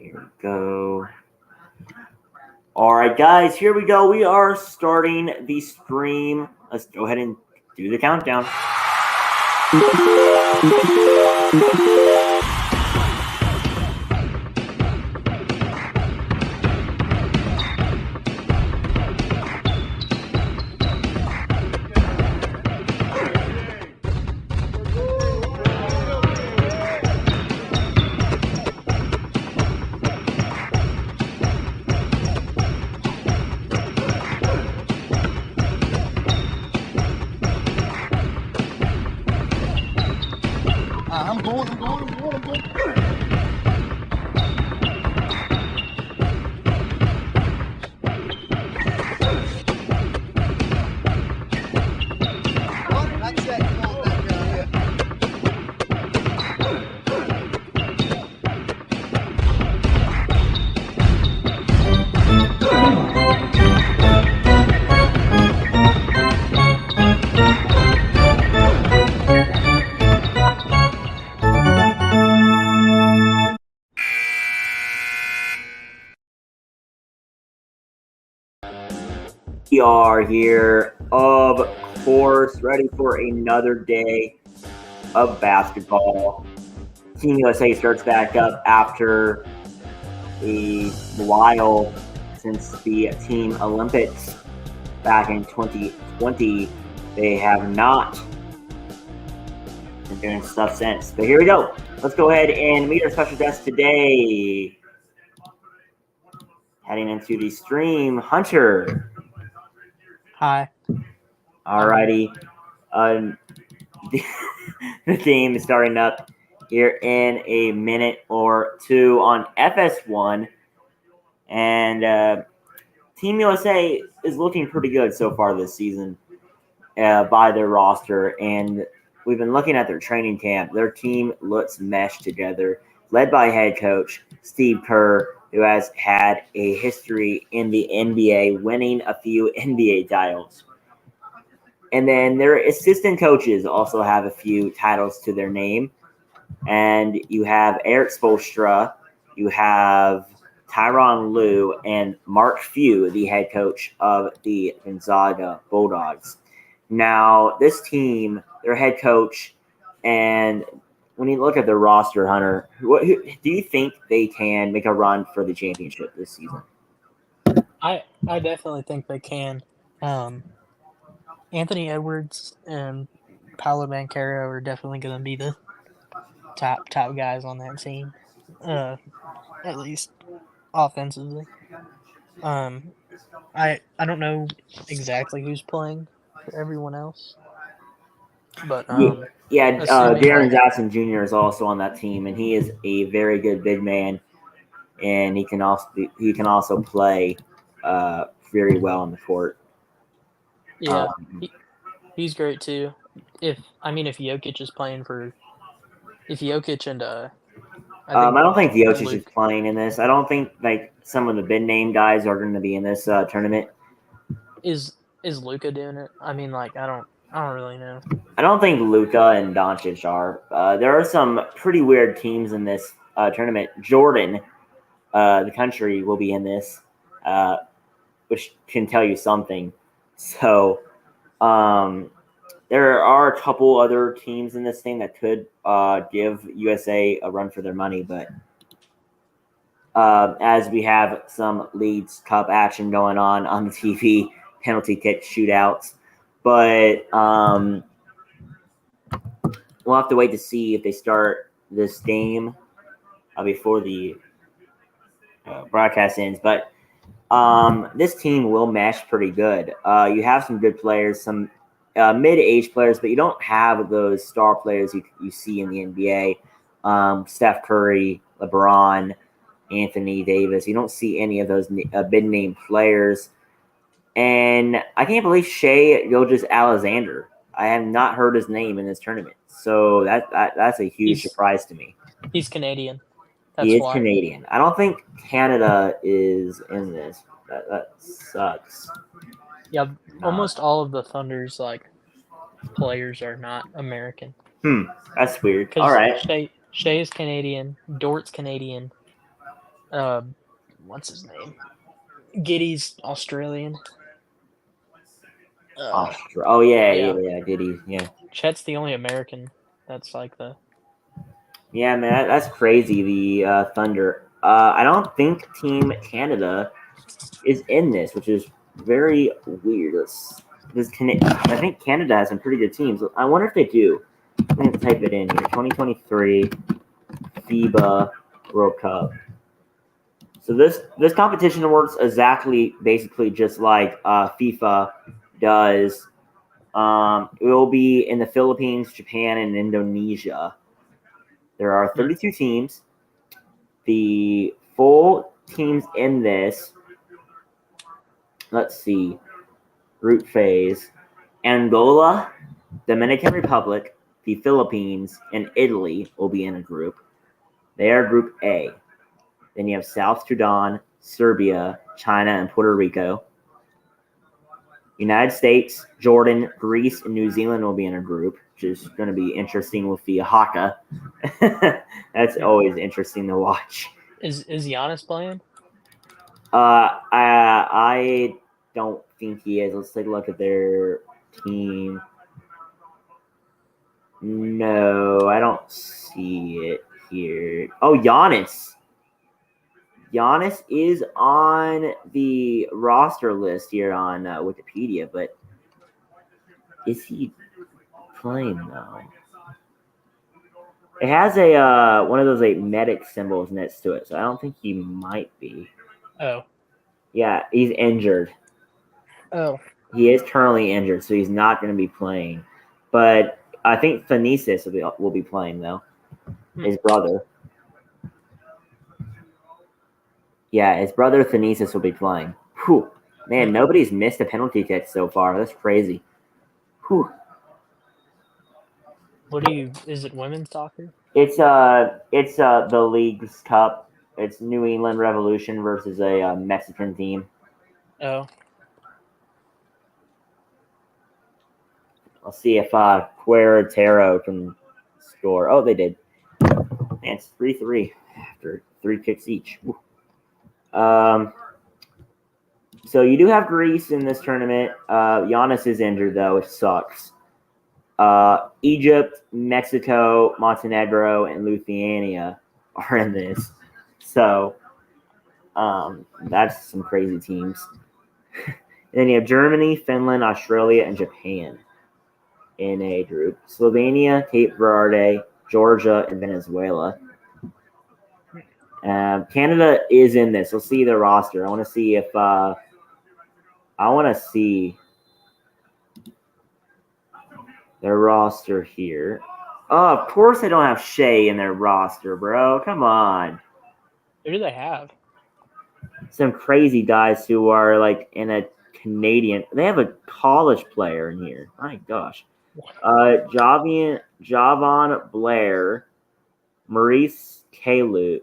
Here we go. All right, guys, here we go. We are starting the stream. Let's go ahead and do the countdown. I'm going. That's it. Go back down here. We are here, of course, ready for another day of basketball. Team USA starts back up after a while since the Team Olympics back in 2020. They have not been doing stuff since. But here we go. Let's go ahead and meet our special guest today. Heading into the stream, Hunter. Hi. Alrighty. The game is starting up here in a minute or two on FS1. And Team USA is looking pretty good so far this season by their roster. And we've been looking at their training camp. Their team looks meshed together, led by head coach Steve Kerr, who has had a history in the NBA, winning a few NBA titles. And then their assistant coaches also have a few titles to their name. And you have Eric Spoelstra, you have Tyronn Lue, and Mark Few, the head coach of the Gonzaga Bulldogs. Now, this team, their head coach, and when you look at their roster, Hunter, do you think they can make a run for the championship this season? I definitely think they can. Anthony Edwards and Paolo Banchero are definitely going to be the top guys on that team, at least offensively. I don't know exactly who's playing for everyone else, but Darren Jackson Jr. is also on that team, and he is a very good big man, and he can also play very well on the court. Yeah, he's great too. If Jokic is playing if Jokic and I don't think Jokic is playing in this. I don't think some of the big name guys are going to be in this tournament. Is Luka doing it? I don't really know. I don't think Luka and Doncic are. There are some pretty weird teams in this tournament. Jordan, the country, will be in this, which can tell you something. So, there are a couple other teams in this thing that could give USA a run for their money, but as we have some Leeds Cup action going on the TV, penalty kick shootouts, but we'll have to wait to see if they start this game before the broadcast ends. But this team will mesh pretty good. You have some good players, some mid-age players, but you don't have those star players you see in the NBA. Steph Curry, LeBron, Anthony Davis. You don't see any of those big-name players. And I can't believe Shai Gilgeous-Alexander. I have not heard his name in this tournament. So that's a huge surprise to me. He's Canadian. He is Canadian. I don't think Canada is in this. That sucks. Yeah, almost all of the Thunder's players are not American. That's weird. All right. Shai is Canadian. Dort's Canadian. What's his name? Giddy's Australian. Oh yeah, Yeah. Diddy, yeah. Chet's the only American that's like the. Yeah, man, that's crazy. The Thunder. I don't think Team Canada is in this, which is very weird. I think Canada has some pretty good teams. I wonder if they do. I'm going to type it in here. 2023 FIBA World Cup. So this competition works basically just like FIFA does. It will be in the Philippines, Japan, and Indonesia. There are 32 teams. The full teams in this, let's see, group phase, Angola, Dominican Republic, the Philippines, and Italy will be in a group. They are Group A. Then you have South Sudan, Serbia, China, and Puerto Rico. United States, Jordan, Greece, and New Zealand will be in a group, which is going to be interesting with the haka. That's always interesting to watch. Is Giannis playing? I don't think he is. Let's take a look at their team. No, I don't see it here. Oh, Giannis. Giannis is on the roster list here on Wikipedia, but is he playing though? It has a one of those like medic symbols next to it, so I don't think he might be. Oh. Yeah, he's injured. Oh. He is currently injured, so he's not going to be playing. But I think Phoenicis will be playing though. His brother. Yeah, his brother Phoenicis will be playing. Whew. Man, nobody's missed a penalty kick so far. That's crazy. Whew. Is it women's soccer? It's the League's Cup. It's New England Revolution versus a Mexican team. Oh. I'll see if Puerto can score. Oh, they did. Man, it's 3-3 after 3 kicks each. So you do have Greece in this tournament. Giannis is injured though, which sucks. Egypt, Mexico, Montenegro, and Lithuania are in this. So that's some crazy teams. And then you have Germany, Finland, Australia, and Japan in a group. Slovenia, Cape Verde, Georgia, and Venezuela. Canada is in this. Let's see the roster. I want to see if their roster here. Oh, of course they don't have Shea in their roster, bro. Come on. Who do they have? Some crazy guys who are like in a Canadian. They have a college player in here. My gosh. Javon Blair, Maurice Kailu,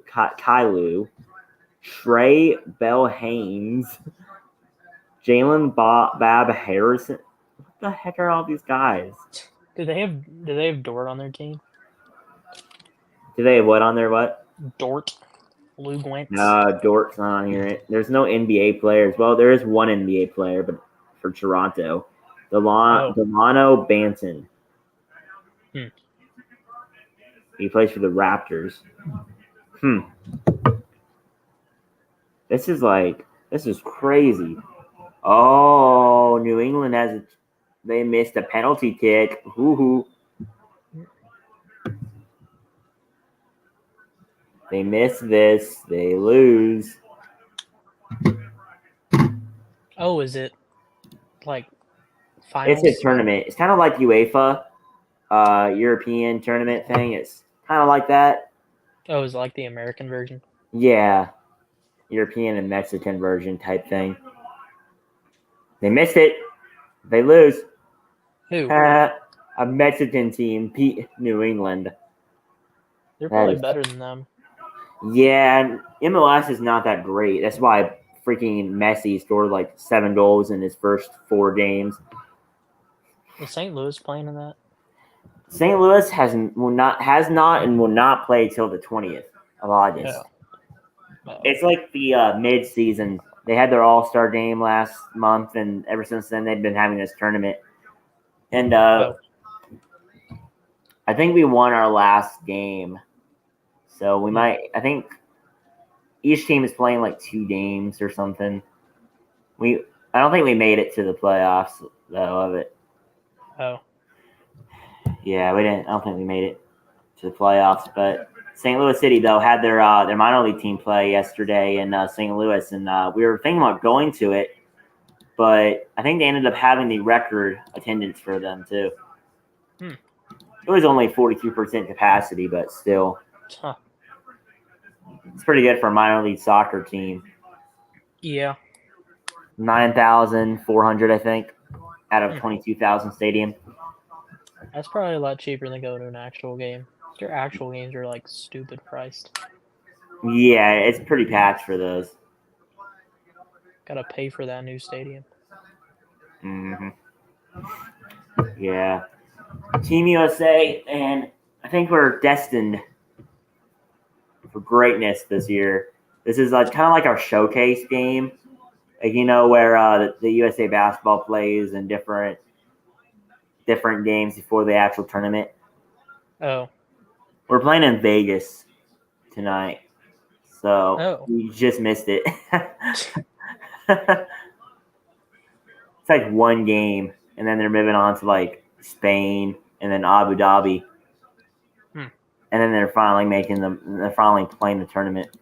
Trey Bell Haynes, Jalen Bab Harrison. What the heck are all these guys? Do they have Dort on their team? Do they have what on their what? Dort. Lou Wentz. No, Dort's not on here. There's no NBA players. Well, there is one NBA player, but for Toronto. Delano Banton. He plays for the Raptors. This is crazy. Oh, New England they missed a penalty kick. Hoo-hoo. They miss this. They lose. Oh, is it like finals? It's a tournament. It's kind of like UEFA, European tournament thing. It's kind of like that. Oh, is it like the American version? Yeah. European and Mexican version type thing. They missed it. They lose. Who? A Mexican team beat New England. They're probably better than them. Yeah, MLS is not that great. That's why freaking Messi scored like 7 goals in his first 4 games. Is St. Louis playing in that? St. Louis has not and will not play till the 20th of August. Oh. It's like the mid-season. They had their All-Star game last month, and ever since then, they've been having this tournament. And I think we won our last game. So we might – I think each team is playing like 2 games or something. I don't think we made it to the playoffs, though, of it. Oh. Yeah, we didn't – I don't think we made it to the playoffs, but – St. Louis City, though, had their minor league team play yesterday in St. Louis, and we were thinking about going to it, but I think they ended up having the record attendance for them, too. It was only 42% capacity, but still. Huh. It's pretty good for a minor league soccer team. Yeah. 9,400, I think, out of 22,000 stadium. That's probably a lot cheaper than going to an actual game. Their actual games are like stupid priced. Yeah, it's pretty packed for those. Gotta pay for that new stadium. Mm-hmm. Yeah. Team USA, and I think we're destined for greatness this year. This is kind of like our showcase game, like, where the USA basketball plays in different games before the actual tournament. Oh. We're playing in Vegas tonight, so we just missed it. It's like one game, and then they're moving on to like Spain and then Abu Dhabi, and then they're finally playing the tournament.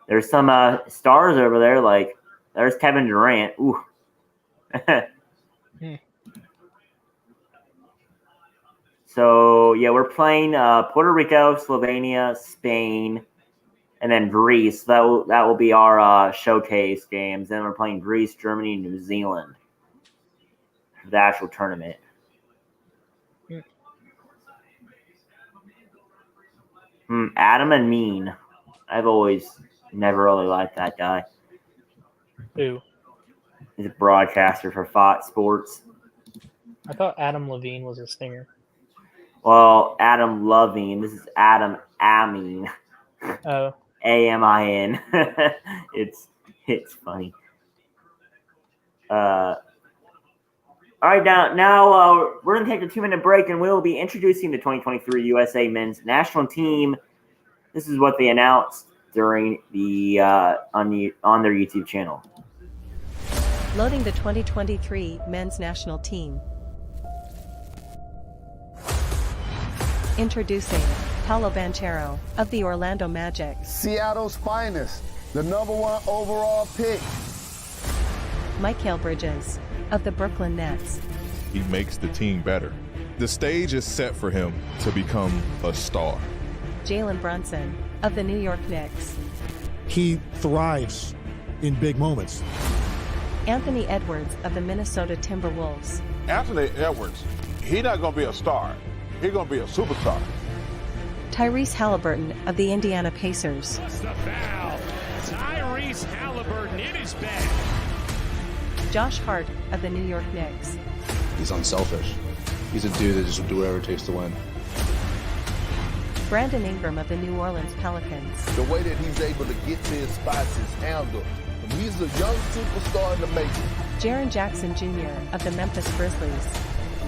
There's some stars over there, like there's Kevin Durant. Ooh. So, yeah, we're playing Puerto Rico, Slovenia, Spain, and then Greece. That will be our showcase games. Then we're playing Greece, Germany, and New Zealand for the actual tournament. Adam and Mean. I've always never really liked that guy. Who? He's a broadcaster for Fox Sports. I thought Adam Levine was a singer. Well, Adam Lovine. This is Adam Amin. Oh. Amin. It's funny. All right, now we're gonna take a 2-minute break, and we'll be introducing the 2023 USA Men's National Team. This is what they announced during the on their YouTube channel. Loading the 2023 Men's National Team. Introducing Paolo Banchero of the Orlando Magic. Seattle's finest, the #1 overall pick. Mikal Bridges of the Brooklyn Nets. He makes the team better. The stage is set for him to become a star. Jalen Brunson of the New York Knicks. He thrives in big moments. Anthony Edwards of the Minnesota Timberwolves. Anthony Edwards, he's not going to be a star. He's going to be a superstar. Tyrese Halliburton of the Indiana Pacers. Just a foul. Tyrese Halliburton in his bag. Josh Hart of the New York Knicks. He's unselfish. He's a dude that just will do whatever it takes to win. Brandon Ingram of the New Orleans Pelicans. The way that he's able to get to his spots is handled. He's a young superstar in the making. Jaren Jackson Jr. of the Memphis Grizzlies.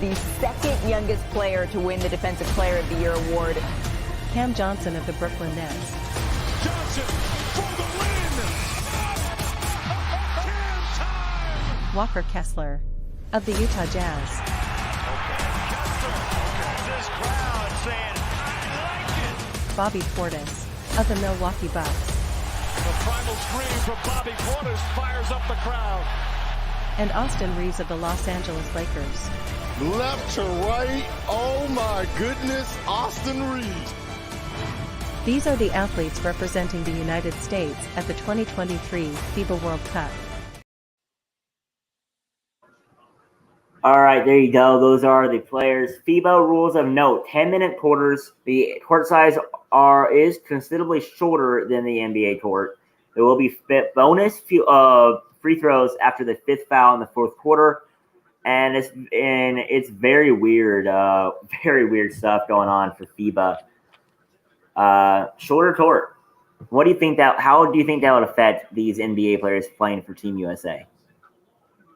The second youngest player to win the Defensive Player of the Year award. Cam Johnson of the Brooklyn Nets. Johnson for the win! Cam time! Walker Kessler of the Utah Jazz. This crowd saying, I like it! Bobby Portis of the Milwaukee Bucks. The primal scream from Bobby Portis fires up the crowd. And Austin Reeves of the Los Angeles Lakers. Left to right, oh my goodness, Austin Reeves. These are the athletes representing the United States at the 2023 FIBA World Cup. All right, there you go. Those are the players. FIBA rules of note: 10-minute quarters. The court size is considerably shorter than the NBA court. There will be bonus free throws after the 5th foul in the 4th quarter, and it's very weird stuff going on for FIBA. Shorter court. What do you think that? How do you think that would affect these NBA players playing for Team USA?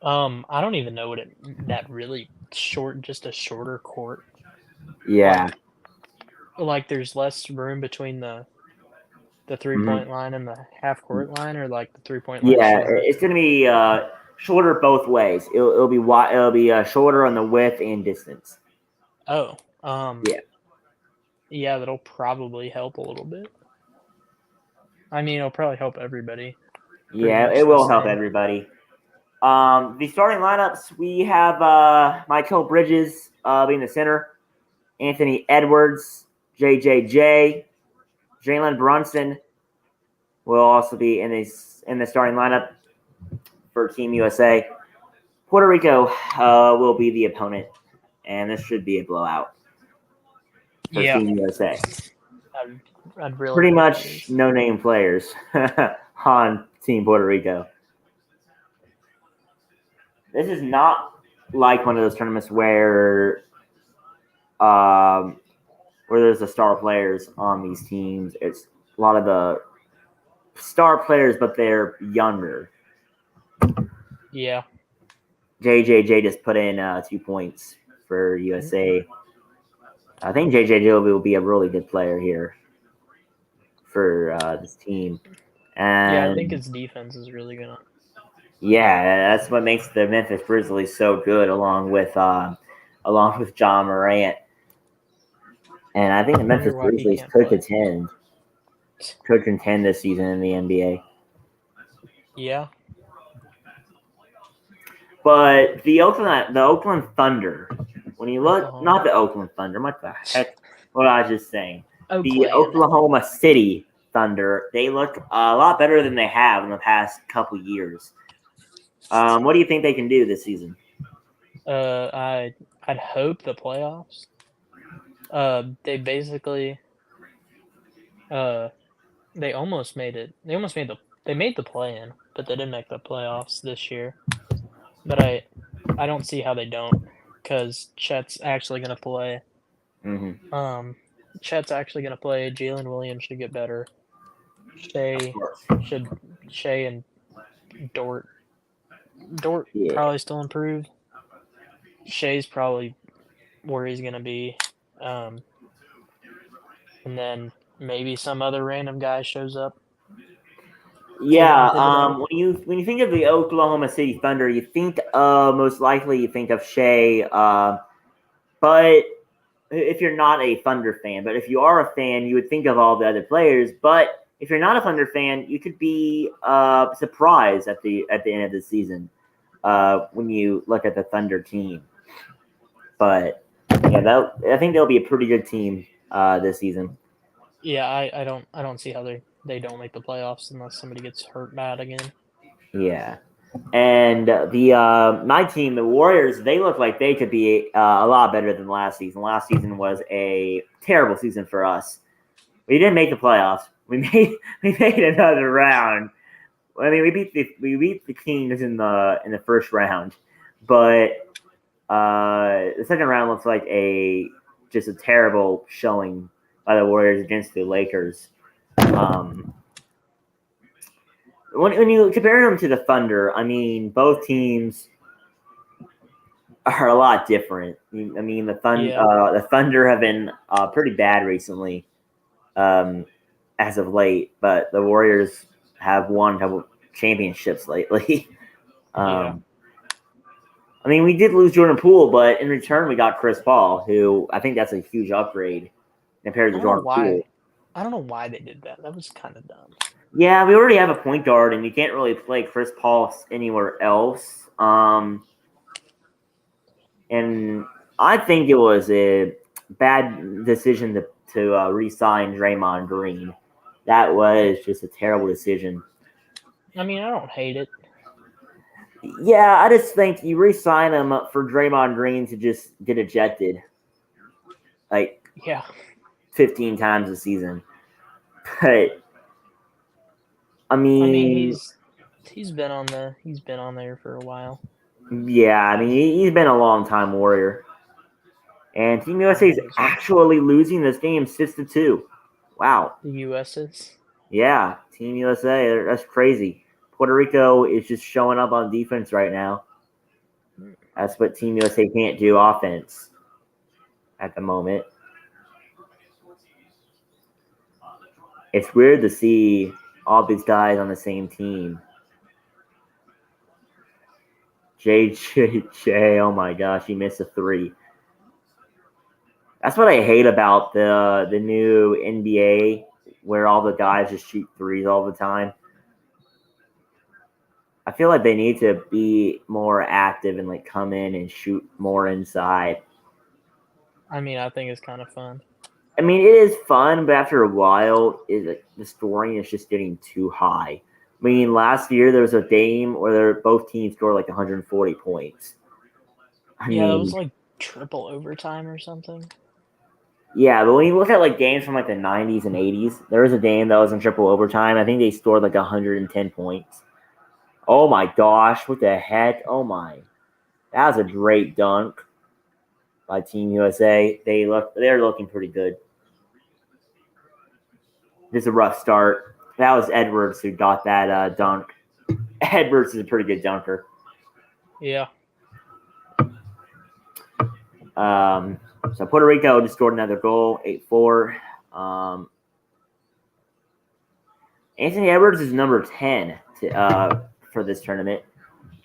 I don't even know what that really just a shorter court. Yeah. Like there's less room between the 3-point line and the half court line, or like the 3-point line Yeah, shorter. it's going to be shorter both ways. It'll be shorter on the width and distance. Oh, yeah. Yeah, that'll probably help a little bit. I mean, it'll probably help everybody. Yeah, it will help everybody. The starting lineups, we have Michael Bridges being the center, Anthony Edwards, JJJ, Jalen Brunson will also be in the starting lineup for Team USA. Puerto Rico will be the opponent, and this should be a blowout for Team USA. I'd really pretty much no-name players on Team Puerto Rico. This is not like one of those tournaments where there's the star players on these teams. It's a lot of the star players, but they're younger. Yeah. JJJ just put in 2 points for USA. I think JJJ will be a really good player here for this team. And yeah, I think his defense is really gonna. Yeah, that's what makes the Memphis Grizzlies so good, along with John Morant. And I think the Memphis Grizzlies could contend this season in the NBA. Yeah. But the Oakland Thunder, when you look, not the Oakland Thunder, what the heck? What I was just saying. The Oklahoma City Thunder, they look a lot better than they have in the past couple years. What do you think they can do this season? I'd hope the playoffs. They basically, they almost made it. They made the play-in, but they didn't make the playoffs this year. But I don't see how they don't, because Chet's actually going to play. Mm-hmm. Chet's actually going to play. Jalen Williams should get better. Shea and Dort probably still improve. Shea's probably where he's going to be. And then maybe some other random guy shows up. Yeah, when you think of the Oklahoma City Thunder, you think most likely you think of Shea. But if you're not a Thunder fan, but if you are a fan, you would think of all the other players. But if you're not a Thunder fan, you could be surprised at the end of the season when you look at the Thunder team. But yeah, I think they'll be a pretty good team this season. Yeah, I don't see how they don't make the playoffs unless somebody gets hurt bad again. Yeah. And my team, the Warriors, they look like they could be a lot better than last season. Last season was a terrible season for us. We didn't make the playoffs. We made another round. I mean, we beat the Kings in the first round, but the second round looks like just a terrible showing by the Warriors against the Lakers. When you compare them to the Thunder, I mean, both teams are a lot different. I mean, the Thunder have been pretty bad recently, as of late, but the Warriors have won a couple championships lately. I mean, we did lose Jordan Poole, but in return, we got Chris Paul, who I think that's a huge upgrade compared to Jordan Poole. I don't know why they did that. That was kind of dumb. Yeah, we already have a point guard, and you can't really play Chris Paul anywhere else. And I think it was a bad decision to re-sign Draymond Green. That was just a terrible decision. I mean, I don't hate it. Yeah, I just think you re-sign him for Draymond Green to just get ejected, 15 times a season. But I mean he's been on there for a while. Yeah, I mean he's been a long time Warrior, and Team USA is actually losing this game 6-2. Wow. The U.S. is. Yeah, Team USA. That's crazy. Puerto Rico is just showing up on defense right now. That's what Team USA can't do offense at the moment. It's weird to see all these guys on the same team. JJJ, oh my gosh, he missed a 3. That's what I hate about the new NBA, where all the guys just shoot 3s all the time. I feel like they need to be more active and like come in and shoot more inside. I mean, I think it's kind of fun. I mean, it is fun, but after a while, the scoring is just getting too high. I mean, last year there was a game where both teams scored like 140 points. I Yeah, mean, it was like triple overtime or something. Yeah, but when you look at like games from like the 90s and 80s, there was a game that was in triple overtime. I think they scored like 110 points. Oh my gosh, what the heck? Oh my. That was a great dunk by Team USA. They're looking pretty good. This is a rough start. That was Edwards who got that dunk. Edwards is a pretty good dunker. Yeah. So Puerto Rico just scored another goal, 8-4. Anthony Edwards is number 10 for this tournament.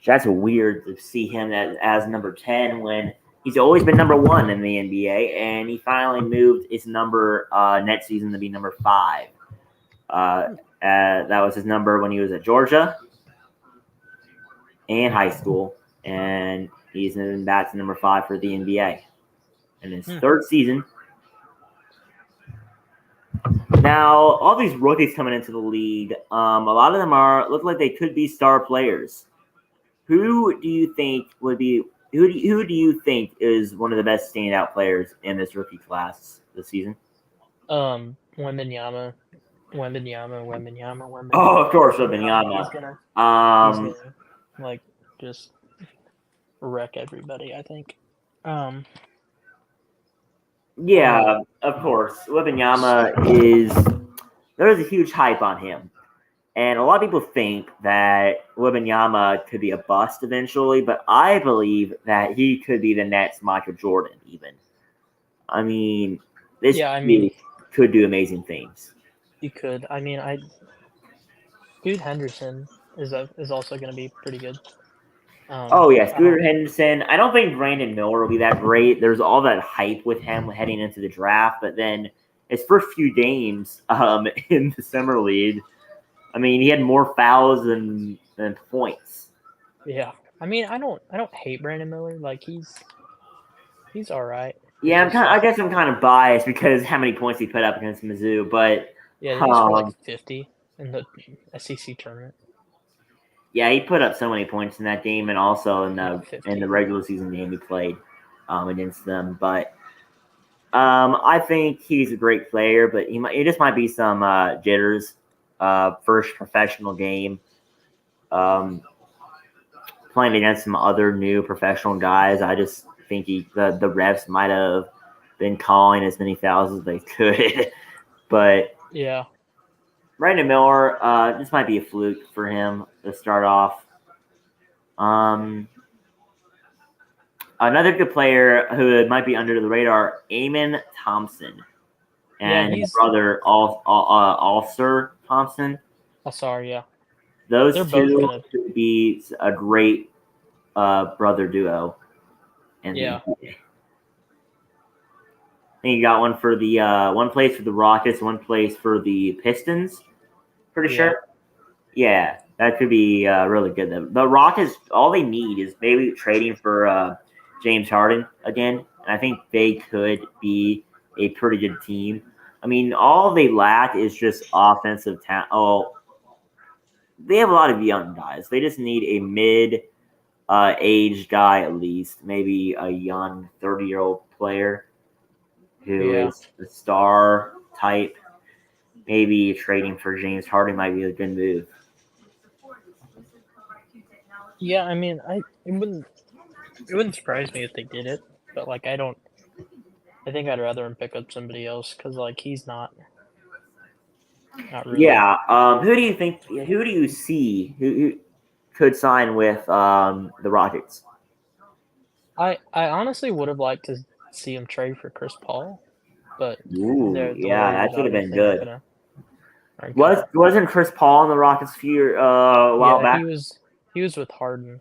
That's weird to see him as number 10 when he's always been number 1 in the NBA, and he finally moved his number next season to be number 5. That was his number when he was at Georgia and high school, and he's moving back to number 5 for the NBA in his third season. Now, all these rookies coming into the league, a lot of them look like they could be star players. Who do you think would be? Who do you think is one of the best standout players in this rookie class this season? Wembanyama. Oh, of course, Wembanyama. He's gonna like just wreck everybody, I think. Yeah, of course. Wembanyama there's a huge hype on him. And a lot of people think that Wembanyama could be a bust eventually, but I believe that he could be the next Michael Jordan even. I mean, could do amazing things. He could. I mean, Dude Henderson is also going to be pretty good. Scooter Henderson. I don't think Brandon Miller will be that great. There's all that hype with him heading into the draft, but then his first few games in the summer league, I mean, he had more fouls than points. Yeah, I mean, I don't hate Brandon Miller. Like he's all right. Yeah, I guess I'm kind of biased because how many points he put up against Mizzou, but yeah, he scored like 50 in the SEC tournament. Yeah, he put up so many points in that game, and also in the regular season game he played against them. But I think he's a great player, but he just might be some jitters. First professional game, playing against some other new professional guys. I just think the refs might have been calling as many fouls as they could, but yeah. Brandon Miller, this might be a fluke for him to start off. Another good player who might be under the radar, Amen Thompson, and his brother, Alsar Thompson. Alsar, yeah. Those two could be a great brother duo. Yeah. I think you got one for the one place for the Rockets, one place for the Pistons. Pretty sure. Yeah, that could be really good. The Rockets, all they need is maybe trading for James Harden again, and I think they could be a pretty good team. I mean, all they lack is just offensive talent. Oh, they have a lot of young guys. They just need a mid-aged guy at least, maybe a young 30-year-old player who is the star type. Maybe trading for James Harden might be a good move. Yeah, I mean, it wouldn't surprise me if they did it, but like I think I'd rather him pick up somebody else because like he's not Not really. Yeah. Who do you think? Who do you see who could sign with the Rockets? I honestly would have liked to see him trade for Chris Paul, but Ooh, the yeah, Warriors that should have been obviously aren't good. gonna. Aren't gonna. Wasn't Chris Paul on the Rockets a while Yeah, back? he was with Harden.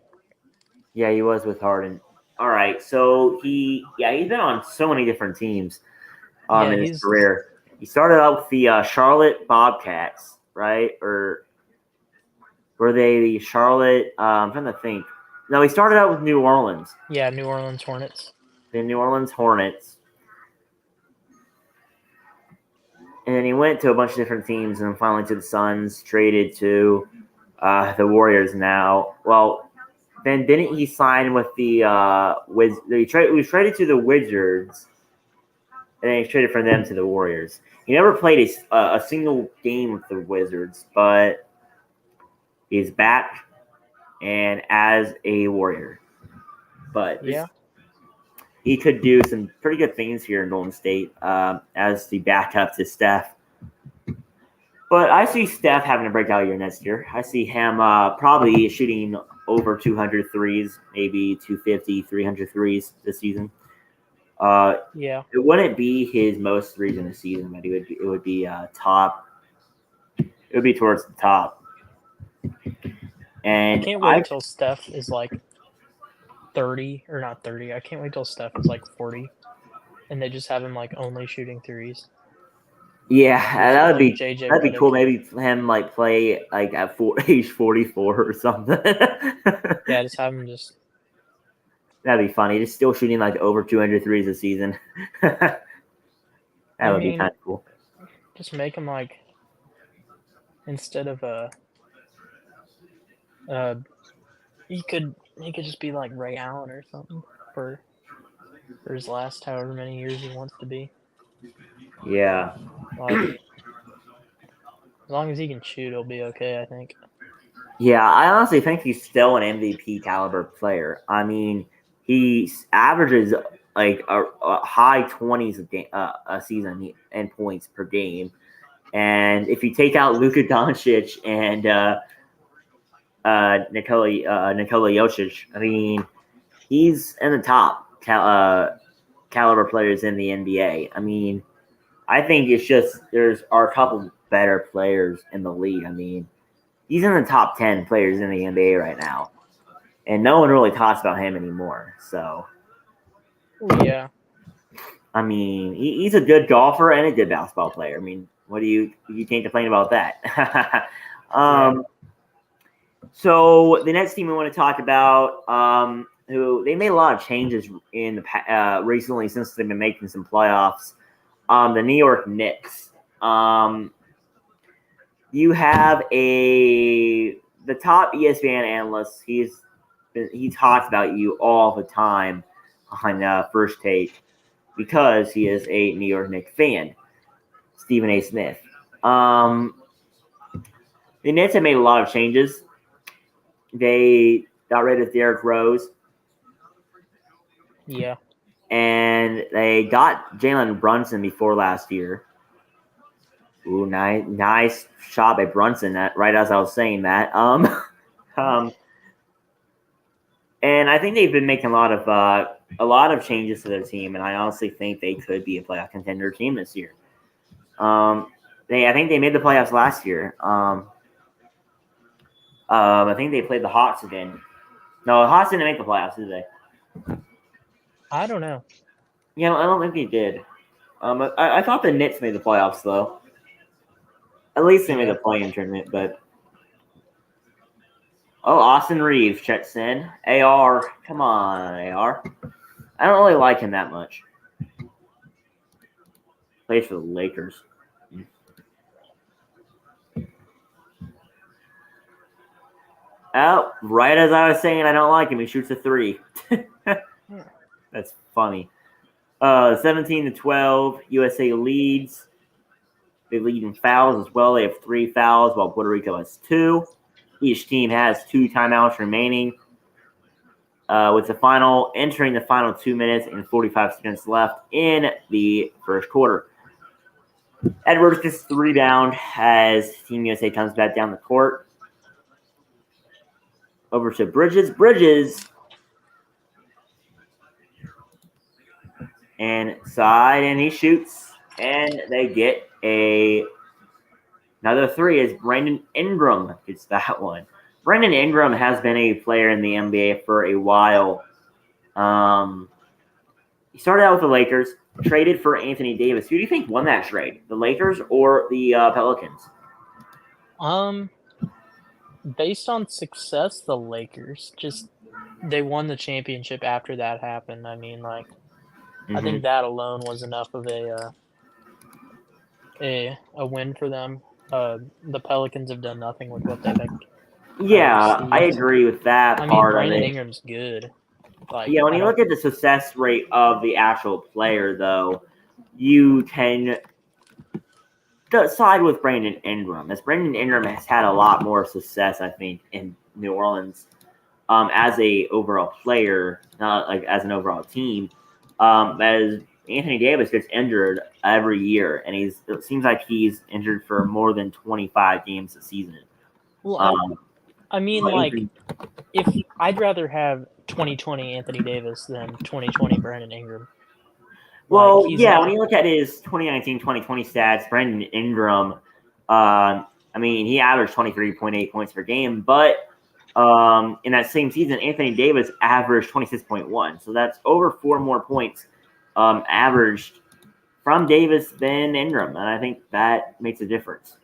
Yeah, he was with Harden. All right, so he's been on so many different teams Yeah, in his career. He started out with the Charlotte Bobcats, right? Or were they the Charlotte? I'm trying to think. No, he started out with New Orleans. Yeah, New Orleans Hornets. The New Orleans Hornets. And then he went to a bunch of different teams and then finally to the Suns, traded to the Warriors now. Well, then didn't he sign with the he was traded to the Wizards, and then he traded from them to the Warriors. He never played a single game with the Wizards, but he's back and as a Warrior. But Yeah. he could do some pretty good things here in Golden State as the backup to Steph. But I see Steph having a breakout year next year. I see him probably shooting over 200 threes, maybe 250, 300 threes this season. Yeah. It wouldn't be his most threes in the season, but it would be top. It would be towards the top. And I can't wait till Steph is like 30 or not 30. I can't wait till Steph is like 40, and they just have him like only shooting threes. Yeah, that'd be Redick. cool. Maybe him like play like at age 44 or something. Yeah, just have him just. That'd be funny. Just still shooting like over 200 threes a season. That would be kind of cool. Just make him like instead of he could just be like Ray Allen or something for his last however many years he wants to be. Yeah. Like, as long as he can shoot, he'll be okay, I think. Yeah, I honestly think he's still an MVP caliber player. I mean, he averages like a high 20s a season in points per game. And if you take out Luka Doncic and Nikola Jokic, I mean, he's in the top caliber players in the NBA. I mean, I think it's just are a couple better players in the league. I mean, he's in the top 10 players in the NBA right now, and no one really talks about him anymore. So, yeah, I mean, he's a good golfer and a good basketball player. I mean, what do you can't complain about that? So the next team we want to talk about, who they made a lot of changes in the recently since they've been making some playoffs. The New York Knicks. You have the top ESPN analyst. He talks about you all the time on First Take because he is a New York Knicks fan. Stephen A. Smith. The Knicks have made a lot of changes. They got rid of Derrick Rose. Yeah. And they got Jalen Brunson before last year. Ooh, nice shot by Brunson. Right as I was saying that. And I think they've been making a lot of changes to their team, and I honestly think they could be a playoff contender team this year. I think they made the playoffs last year. I think they played the Hawks again. No, the Hawks didn't make the playoffs, did they? I don't know. Yeah, I don't think they did. I thought the Knicks made the playoffs, though. At least they made the play-in tournament, but... Oh, Austin Reeves checks in. AR. Come on, AR. I don't really like him that much. Plays for the Lakers. Oh, right as I was saying I don't like him, he shoots a three. That's funny. 17-12, USA leads. They lead in fouls as well. They have 3 fouls, while Puerto Rico has 2. Each team has 2 timeouts remaining. With entering the final 2 minutes and 45 seconds left in the first quarter. Edwards gets the rebound as Team USA comes back down the court. Over to Bridges. Bridges. Inside, and he shoots. And they get another three as Brandon Ingram gets that one. Brandon Ingram has been a player in the NBA for a while. He started out with the Lakers, traded for Anthony Davis. Who do you think won that trade? The Lakers or the Pelicans? Based on success, the Lakers. Just they won the championship after that happened. I mean, like, I think that alone was enough of a win for them. The Pelicans have done nothing with what they've. Yeah, I agree with that part of Brandon it. Ingram's good. Like, yeah, when you look at the success rate of the actual player, though, you can side with Brandon Ingram, as Brandon Ingram has had a lot more success, I think, in New Orleans as a overall player, not like as an overall team. As Anthony Davis gets injured every year, and it seems like he's injured for more than 25 games a season. Well, I mean, like, if I'd rather have 2020 Anthony Davis than 2020 Brandon Ingram. Well, when you look at his 2019-2020 stats, Brandon Ingram, he averaged 23.8 points per game, but in that same season, Anthony Davis averaged 26.1. So that's over 4 more points averaged from Davis than Ingram, and I think that makes a difference.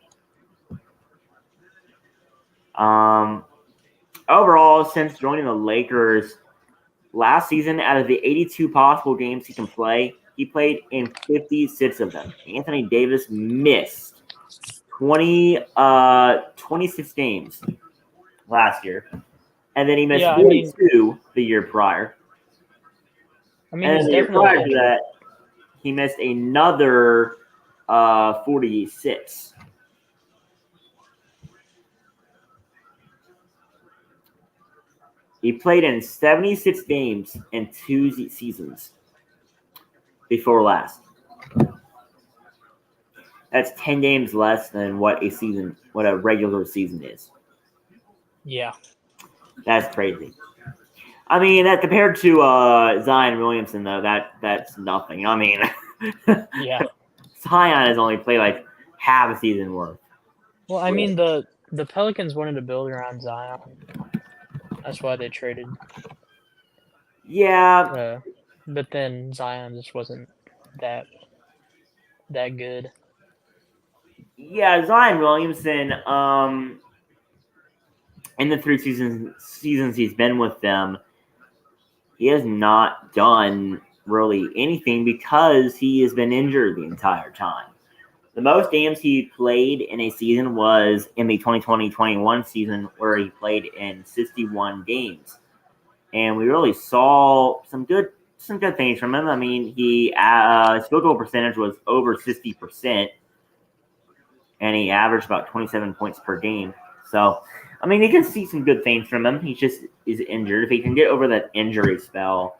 Overall, since joining the Lakers last season, out of the 82 possible games he can play, he played in 56 of them. Anthony Davis missed 26 games last year, and then he missed 42 the year prior. And the year prior to that, he missed another 46. He played in 76 games in 2 seasons before last. That's 10 games less than what a regular season is. Yeah. That's crazy. I mean, that compared to Zion Williamson, though, that's nothing. I mean, yeah. Zion has only played like half a season worth. Well, I mean, the Pelicans wanted to build around Zion. That's why they traded. Yeah. But then Zion just wasn't that good. Yeah, Zion Williamson, in the 3 seasons he's been with them, he has not done really anything because he has been injured the entire time. The most games he played in a season was in the 2020-21 season, where he played in 61 games. And we really saw some good things from him. I mean, his field goal percentage was over 60%, and he averaged about 27 points per game. So, I mean, you can see some good things from him. He just is injured. If he can get over that injury spell,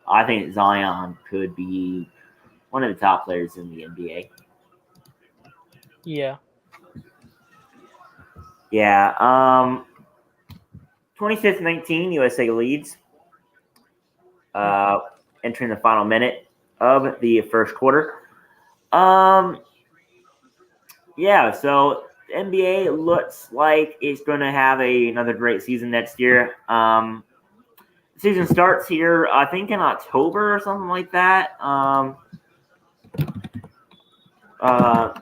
I think Zion could be one of the top players in the NBA. Yeah. Yeah. 26-19, USA leads. Entering the final minute of the first quarter. Yeah, so the NBA looks like it's going to have another great season next year. The season starts here, I think, in October or something like that.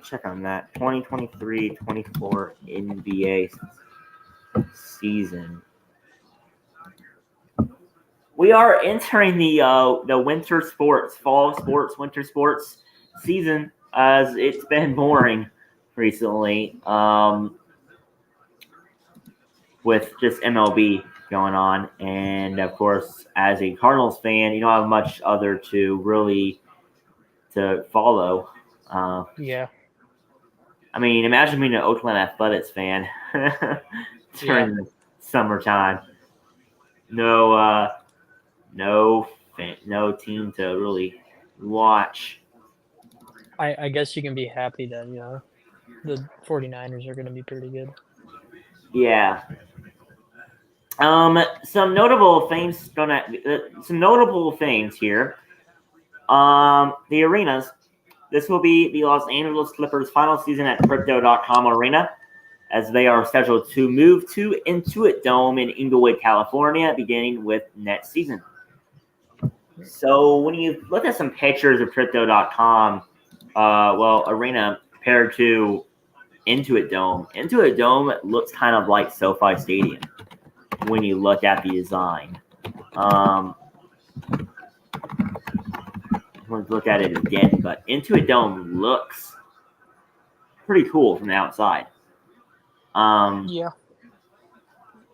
Check on that. 2023-24 NBA season. We are entering the winter sports, fall sports, winter sports season, as it's been boring recently with just MLB going on. And, of course, as a Cardinals fan, you don't have much other to follow. Yeah. I mean, imagine being an Oakland Athletics fan during the summertime. No team to really watch. I guess you can be happy that, the 49ers are going to be pretty good. Yeah. Some notable things here. The arenas. This will be the Los Angeles Clippers' final season at Crypto.com Arena, as they are scheduled to move to Intuit Dome in Inglewood, California, beginning with next season. So when you look at some pictures of Crypto.com, Arena compared to Intuit Dome looks kind of like SoFi Stadium when you look at the design. Let's look at it again, but Intuit Dome looks pretty cool from the outside. Yeah.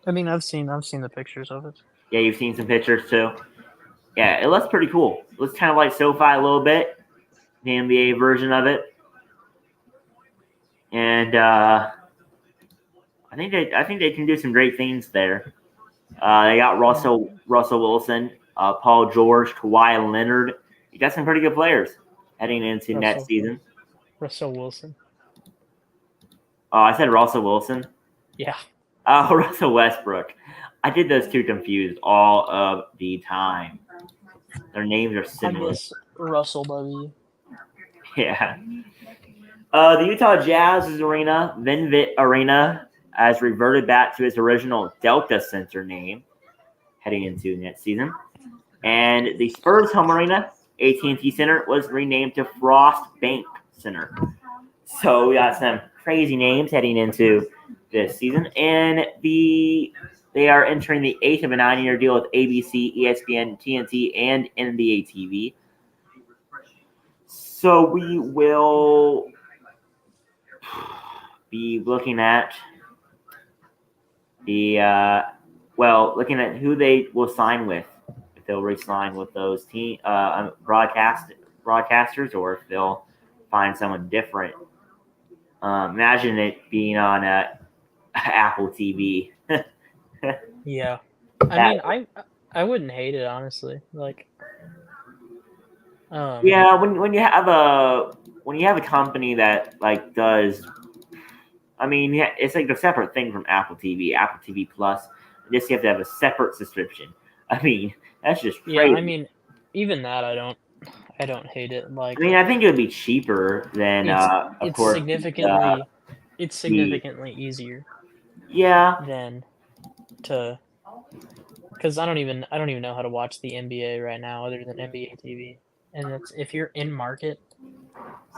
I mean, I've seen the pictures of it. Yeah, you've seen some pictures too. Yeah, it looks pretty cool. It looks kind of like SoFi a little bit, the NBA version of it. And I think they can do some great things there. They got Russell Wilson, Paul George, Kawhi Leonard. You got some pretty good players heading into next season. Russell Wilson. Oh, I said Russell Wilson. Yeah. Oh, Russell Westbrook. I did those two confused all of the time. Their names are similar. I guess Russell W. Yeah. The Utah Jazz's arena, Venvit Arena, has reverted back to its original Delta Center name heading into next season. And the Spurs home arena, AT&T Center, was renamed to Frost Bank Center. So we got some crazy names heading into this season. And they are entering the 8th of a 9-year deal with ABC, ESPN, TNT, and NBA TV. So we will be looking at looking at who they will sign with, if they'll re-sign with those broadcasters, or if they'll find someone different. Imagine it being on Apple TV. Yeah, I wouldn't hate it, honestly. Like, yeah, when you have a company that like does, I mean, yeah, it's like a separate thing from Apple TV, Apple TV Plus. Just you have to have a separate subscription. I mean, that's just crazy. Yeah, I mean, even that I don't hate it. Like, I mean, I think it would be cheaper than of course. It's significantly easier. Yeah. Than to, because I don't even know how to watch the NBA right now other than NBA TV. And if you're in market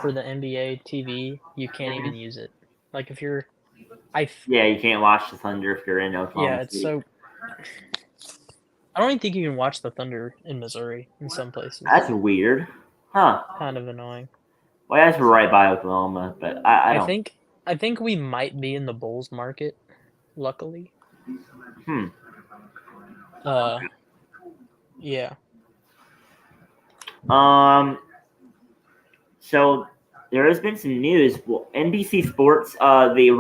for the NBA TV, you can't even use it. Like if you're, you can't watch the Thunder if you're in Oklahoma. Yeah, it's so. I don't even think you can watch the Thunder in Missouri in some places. That's weird, huh? Kind of annoying. Well, that's right by Oklahoma, but I don't. I think we might be in the Bulls market, luckily. Yeah. So there has been some news. Well, NBC Sports, the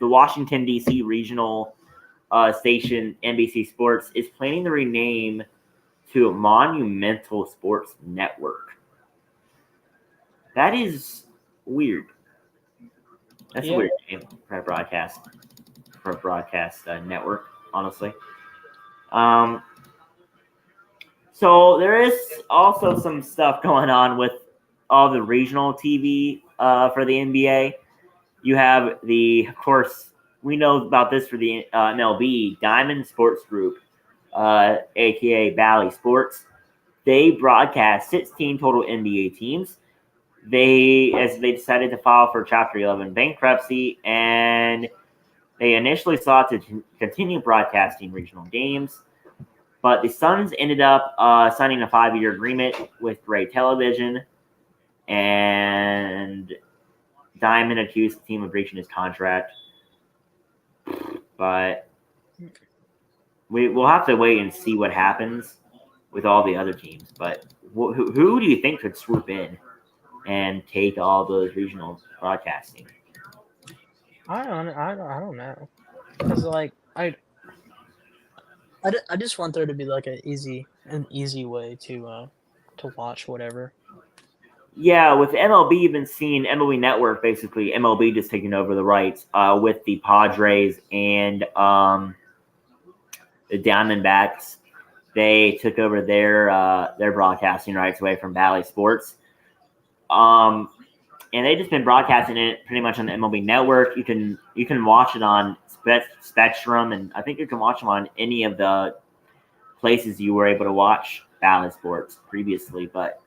Washington D.C. regional station, NBC Sports, is planning to rename to Monumental Sports Network. That is weird. That's a weird name for a broadcast network, honestly. So there is also some stuff going on with all the regional TV for the NBA. You have of course, we know about this for the MLB, Diamond Sports Group, aka Bally Sports. They broadcast 16 total NBA teams. They decided to file for Chapter 11 bankruptcy, and they initially sought to continue broadcasting regional games. But the Suns ended up signing a 5-year agreement with Gray Television, and Diamond accused the team of breaching his contract. But we'll have to wait and see what happens with all the other teams. But who do you think could swoop in and take all those regional broadcasting? I don't know. Because like I just want there to be like an easy way to watch whatever. Yeah, with MLB, you've been seeing MLB Network, basically MLB just taking over the rights with the Padres and the Diamondbacks. They took over their broadcasting rights away from Valley Sports. And they've just been broadcasting it pretty much on the MLB Network. You can watch it on Spectrum, and I think you can watch them on any of the places you were able to watch Valley Sports previously. But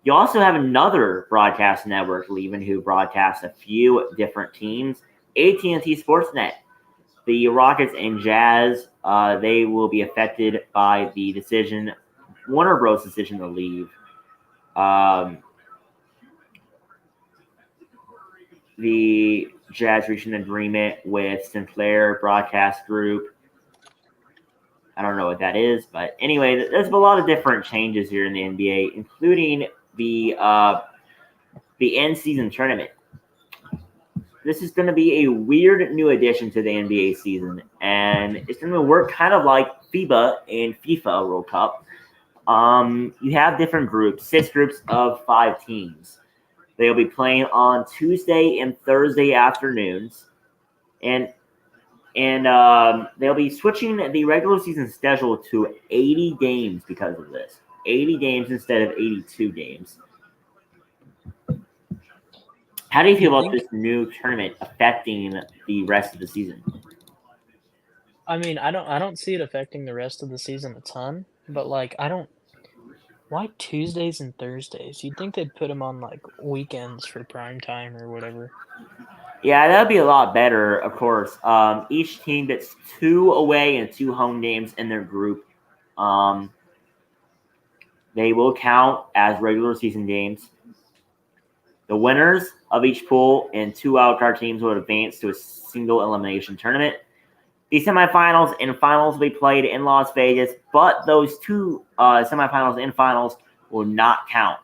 you also have another broadcast network leaving who broadcasts a few different teams, AT&T Sportsnet. The Rockets and Jazz, they will be affected by the decision, Warner Bros. Decision to leave. The Jazz reached an agreement with Sinclair Broadcast Group. I don't know what that is, but anyway, there's a lot of different changes here in the NBA, including the end-season tournament. This is going to be a weird new addition to the NBA season, and it's going to work kind of like FIBA and FIFA World Cup. You have different groups, 6 groups of 5 teams. They'll be playing on Tuesday and Thursday afternoons, and they'll be switching the regular season schedule to 80 games because of this. 80 games instead of 82 games. How do you feel about this new tournament affecting the rest of the season? I mean, I don't see it affecting the rest of the season a ton, but like why Tuesdays and Thursdays? You'd think they'd put them on like weekends for prime time or whatever. Yeah, that'd be a lot better, of course. Each team gets 2 away and 2 home games in their group. They will count as regular season games. The winners of each pool and 2 wildcard teams will advance to a single elimination tournament. The semifinals and finals will be played in Las Vegas, but those 2 semifinals and finals will not count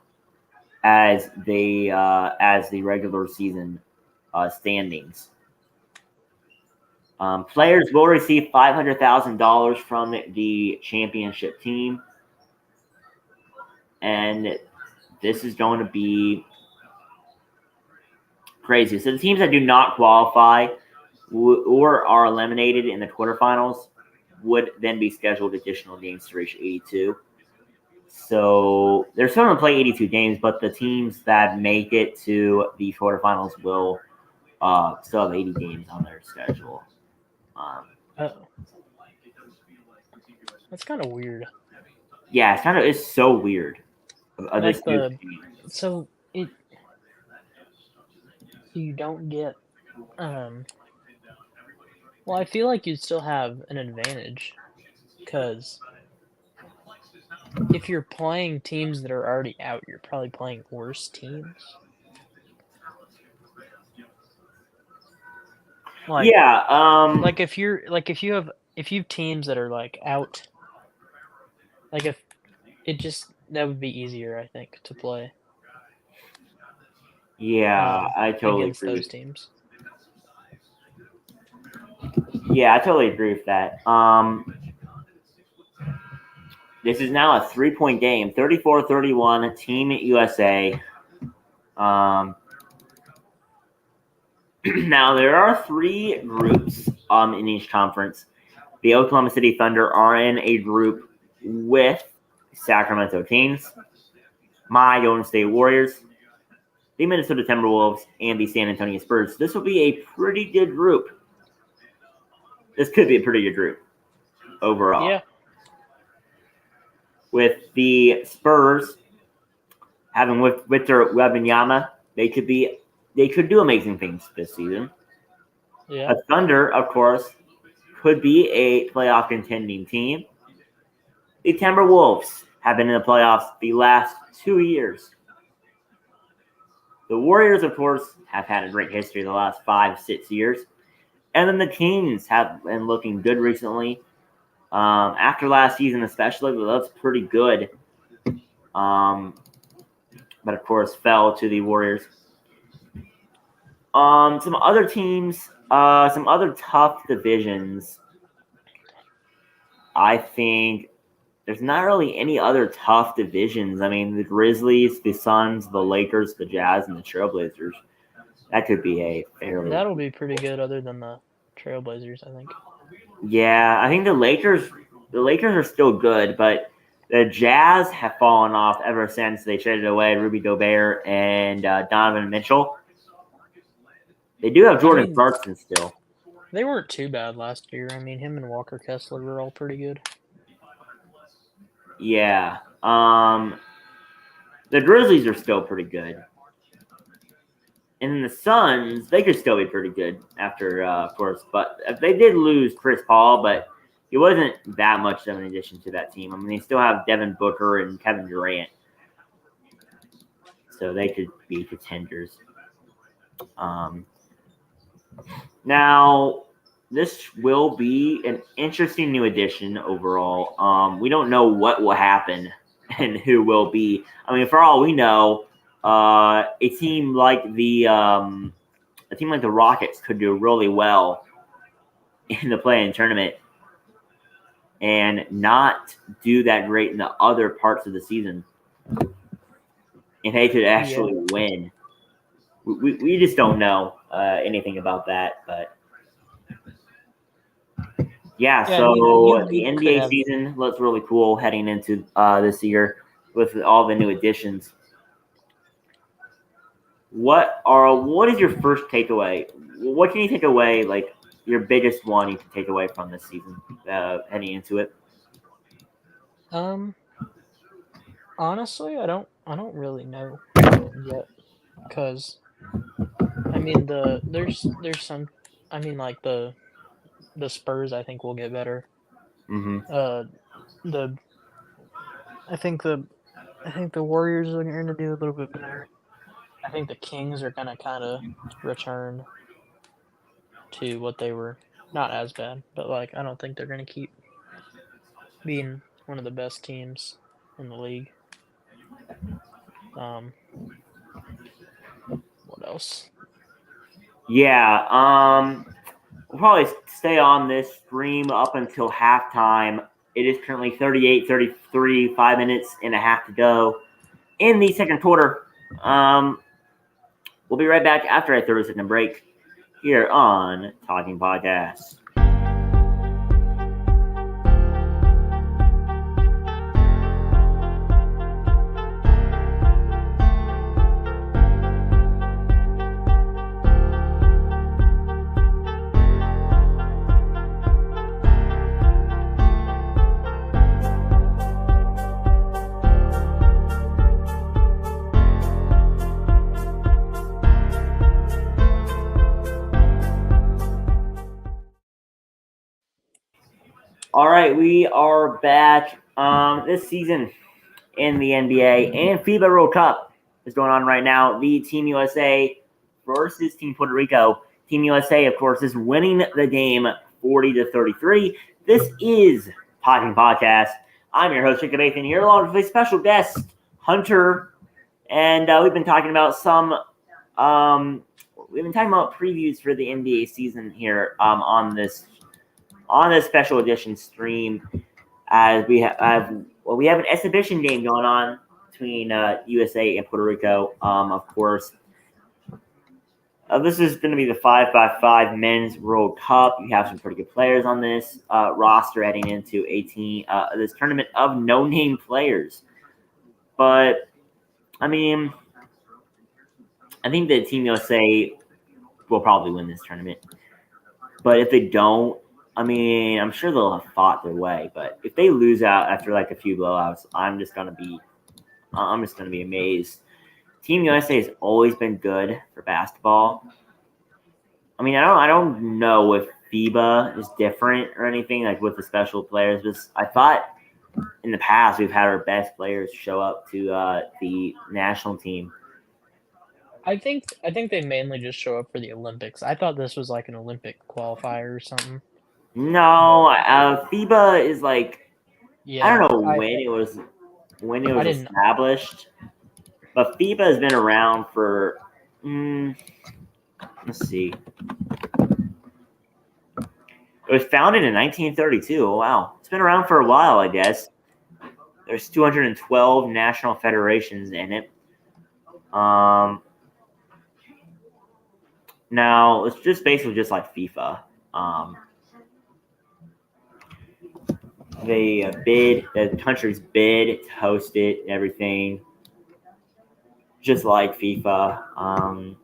as the regular season standings. Players will receive $500,000 from the championship team, and this is going to be crazy. So the teams that do not qualify or are eliminated in the quarterfinals would then be scheduled additional games to reach 82. So they're still going to play 82 games, but the teams that make it to the quarterfinals will still have 80 games on their schedule. That's kind of weird. Yeah, it's so weird. Like you don't get well, I feel like you'd still have an advantage because if you're playing teams that are already out, you're probably playing worse teams. Like, yeah, like if you have teams that are like out, like if it just that would be easier, I think, to play. Yeah, I totally against agree. Those teams. Yeah, I totally agree with that. This is now a 3-point game, 34-31, Team USA. Now there are 3 groups in each conference. The Oklahoma City Thunder are in a group with Sacramento Kings, my Golden State Warriors, the Minnesota Timberwolves, and the San Antonio Spurs. This will be a pretty good group. This could be a pretty good group overall. Yeah. With the Spurs having Victor Wembanyama, they could do amazing things this season. Yeah. The Thunder, of course, could be a playoff contending team. The Timberwolves have been in the playoffs the last 2 years. The Warriors, of course, have had a great history the last 5-6 years. And then the Kings have been looking good recently. After last season especially, but that's pretty good. But, of course, fell to the Warriors. Some other teams, some other tough divisions. I think there's not really any other tough divisions. I mean, the Grizzlies, the Suns, the Lakers, the Jazz, and the Trailblazers. That could be a fairly. That'll be pretty good, other than the Trailblazers, I think. Yeah, I think the Lakers are still good, but the Jazz have fallen off ever since they traded away Rudy Gobert and Donovan Mitchell. They do have Jordan Clarkson still. They weren't too bad last year. I mean, him and Walker Kessler were all pretty good. Yeah. The Grizzlies are still pretty good. And the Suns, they could still be pretty good after, of course. But they did lose Chris Paul, but he wasn't that much of an addition to that team. I mean, they still have Devin Booker and Kevin Durant. So they could be contenders. Now, this will be an interesting new addition overall. We don't know what will happen and who will be. I mean, for all we know, a team like the Rockets could do really well in the play-in tournament and not do that great in the other parts of the season. And they could actually win. We just don't know anything about that, but so the NBA season looks really cool heading into this year with all the new additions. What is your first takeaway? What can you take away, like your biggest one you can take away from this season heading into it? Honestly, I don't really know yet, because I mean there's some. I mean, like the Spurs, I think, will get better. Mm-hmm. I think the Warriors are going to do a little bit better. I think the Kings are going to kind of return to what they were. Not as bad, but like I don't think they're going to keep being one of the best teams in the league. What else? Yeah, we'll probably stay on this stream up until halftime. It is currently 38-33, 5 minutes and a half to go in the second quarter. We'll be right back after a 30-second break here on Talking Podcast. All right, we are back. This season in the NBA and FIBA World Cup is going on right now. The Team USA versus Team Puerto Rico. Team USA, of course, is winning the game 40-33. This is Talking Podcast. I'm your host, Exhbition, here along with a special guest, Hunter, and we've been talking about previews for the NBA season here on this special edition stream, as we have an exhibition game going on between USA and Puerto Rico. Of course, this is going to be the 5x5 Men's World Cup. You have some pretty good players on this roster heading into this tournament of no-name players. But I mean, I think that Team USA will probably win this tournament. But if they don't, I mean, I'm sure they'll have fought their way. But if they lose out after like a few blowouts, I'm just gonna be amazed. Team USA has always been good for basketball. I mean, I don't know if FIBA is different or anything, like with the special players. But I thought in the past we've had our best players show up to the national team. I think they mainly just show up for the Olympics. I thought this was like an Olympic qualifier or something. No, FIBA is like, I don't know when it was established, but FIBA has been around for let's see. It was founded in 1932. Oh, wow. It's been around for a while, I guess. There's 212 national federations in it. Now, it's just basically just like FIFA. The countries bid to host it and everything, just like FIFA.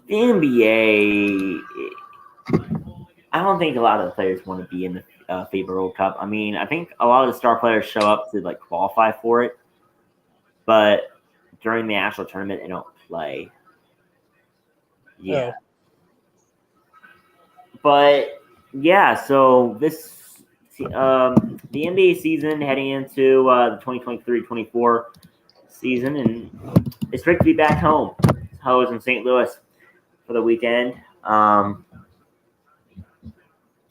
The NBA, I don't think a lot of the players want to be in the FIBA World Cup. I mean, I think a lot of the star players show up to like qualify for it, but during the actual tournament, they don't play. Yeah. But yeah, so this the NBA season heading into the 2023-24 season, and it's great to be back home. I was in St. Louis for the weekend.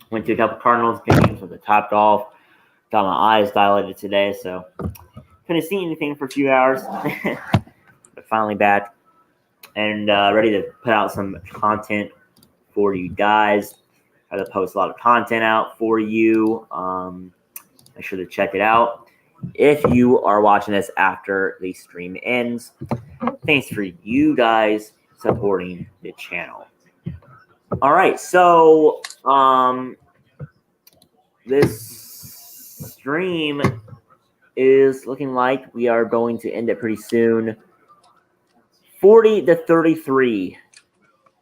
Went to a couple Cardinals games with the Top Golf. Got my eyes dilated today, so couldn't see anything for a few hours. But finally back and ready to put out some content for you guys. I have to post a lot of content out for you. Make sure to check it out. If you are watching this after the stream ends, thanks for you guys supporting the channel. All right, so this stream is looking like we are going to end it pretty soon. 40-33,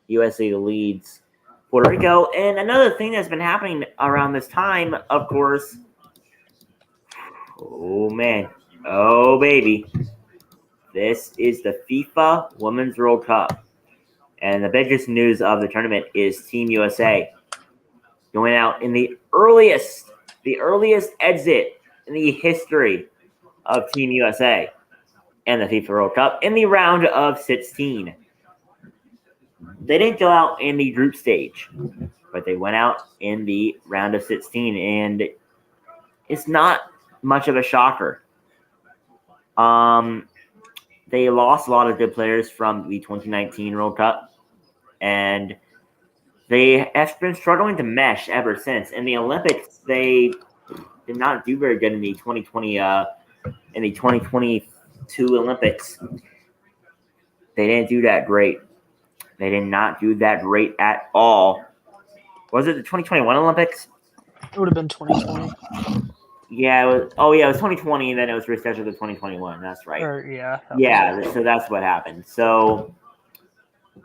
USA leads Puerto Rico. And another thing that's been happening around this time, of course, oh man, oh baby, this is the FIFA Women's World Cup. And the biggest news of the tournament is Team USA going out in the earliest exit in the history of Team USA and the FIFA World Cup in the round of 16. They didn't go out in the group stage, but they went out in the round of 16, and it's not much of a shocker. They lost a lot of good players from the 2019 World Cup, and they have been struggling to mesh ever since. In the Olympics, they did not do very good in the 2022 Olympics. They didn't do that great. They did not do that great at all. Was it the 2021 Olympics? It would have been 2020. Yeah, it was. Oh, yeah, it was 2020, and then it was rescheduled to 2021. That's right. So that's what happened. So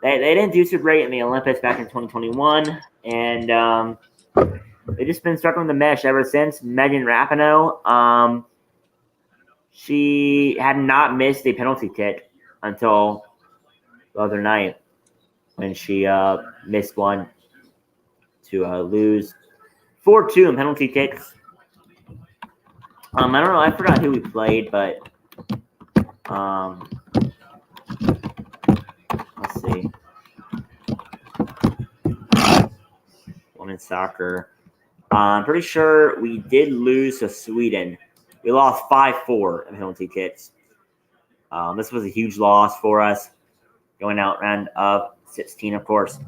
they didn't do so great in the Olympics back in 2021, and they've just been struggling to mesh ever since. Megan Rapinoe, she had not missed a penalty kick until the other night when she missed one to lose 4-2 in penalty kicks. I don't know. I forgot who we played, but let's see. Women's soccer. I'm pretty sure we did lose to Sweden. We lost 5-4 in penalty kicks. This was a huge loss for us, going out round of 16, of course.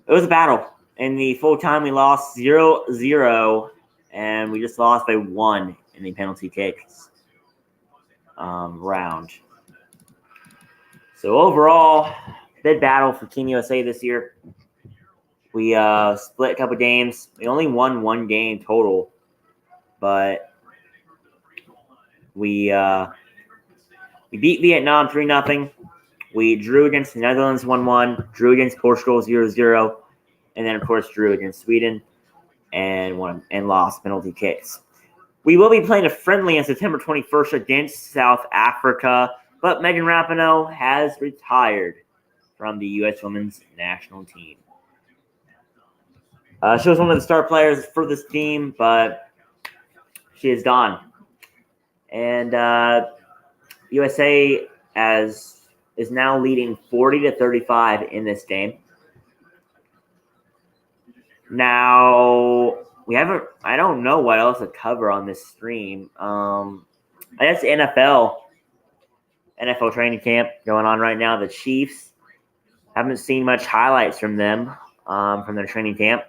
It was a battle. In the full time, we lost 0-0, and we just lost by 1 in the penalty kicks round. So overall, big battle for Team USA this year. We split a couple games. We only won 1 game total, but we beat Vietnam 3-0. We drew against the Netherlands 1-1, drew against Portugal 0-0, and then of course drew against Sweden and lost penalty kicks. We will be playing a friendly on September 21st against South Africa, but Megan Rapinoe has retired from the U.S. Women's National Team. She was one of the star players for this team, but she is gone. And USA is now leading 40-35 in this game. Now, I don't know what else to cover on this stream. I guess NFL training camp going on right now. The Chiefs, haven't seen much highlights from them, from their training camp.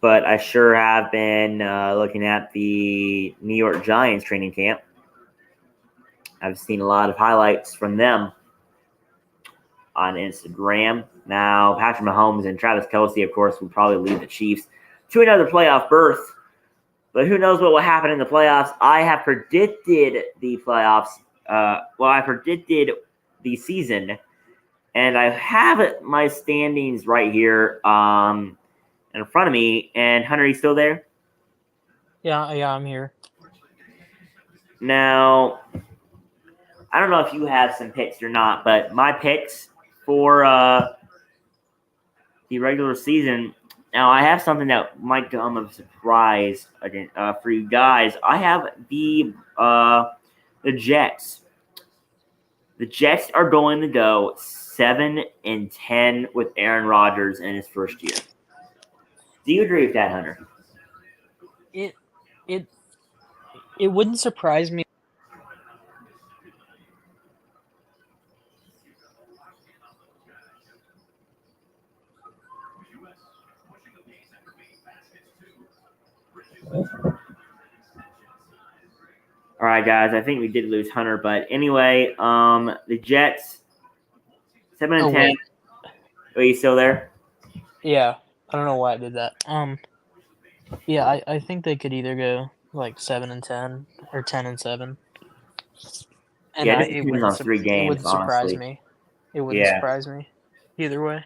but I sure have been looking at the New York Giants training camp. I've seen a lot of highlights from them on Instagram. Now, Patrick Mahomes and Travis Kelce, of course, will probably lead the Chiefs to another playoff berth. But who knows what will happen in the playoffs? I have predicted the playoffs. I predicted the season. And I have my standings right here in front of me. And Hunter, are you still there? Yeah, I'm here. Now, I don't know if you have some picks or not, but my picks for the regular season. Now, I have something that might come of a surprise for you guys. I have the Jets. The Jets are going to go 7-10 with Aaron Rodgers in his first year. Do you agree with that, Hunter? It wouldn't surprise me. All right, guys. I think we did lose Hunter, but anyway, the Jets 7-10. Are you still there? Yeah, I don't know why I did that. Yeah, I think they could either go like 7-10 or 10-7. And Yeah, it depends on 3 games. It wouldn't surprise me. It wouldn't surprise me either way.